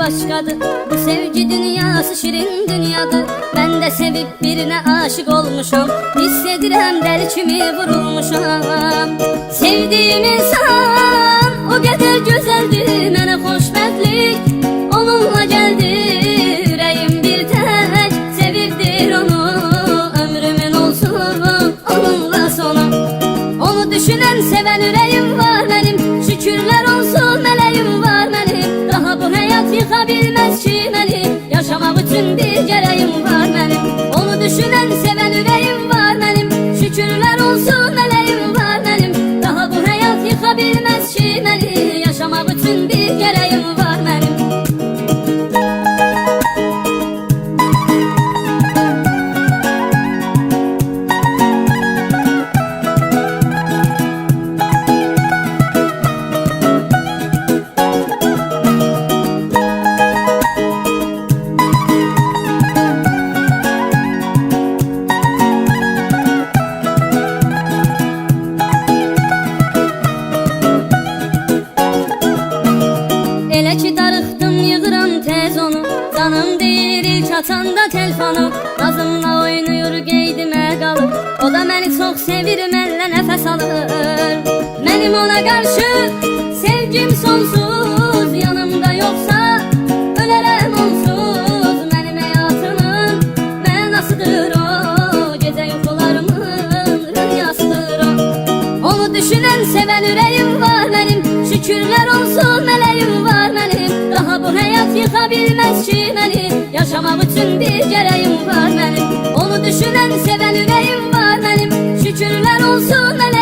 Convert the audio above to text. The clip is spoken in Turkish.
başkadır. Bu sevgi dünyası şirin dünyadır. Ben de sevip birine aşık olmuşam. Hissedirəm dəli kimi vurulmuşam. Sevdiğim insan o kadar güzeldir, mənə xoşbəxtlik onunla geldi. Yüreğim bir tek sevirdir onu. Ömrümün olsun onunla sonu. Onu düşünen seven yüreğim var benim. Şükürler olsun meleğim var benim. Daha bu hayat yıkabilmez ki beni. Yaşamak için bir gereğim var benim. Onu düşünen seven yüreğim var benim. Şükürler olsun meleğim var benim. Daha bu hayat yıkabilmez ki beni. Yaşamak için bir gereğim var benim. Elə ki darıxdım yığıram tez onu. Canım deyir ilk açanda telefonu. Nazımla oynayır qeydimə qalır. O da məni çox sevir, mənlə nəfəs alır. Mənim ona qarşı sevgim sonsuz. Yanımda yoxsa ölərəm onsuz. Mənim həyatımın mənasıdır o. Gecə yuxularımın rüyasıdır o. Onu düşünən sevən ürəyim var mənim. Şükürler olsun meleğim var benim. Daha bu hayat yıkabilmez ki beni. Yaşamak için bir gereğim var benim. Onu düşünen seven yüreğim var benim. Şükürler olsun meleğim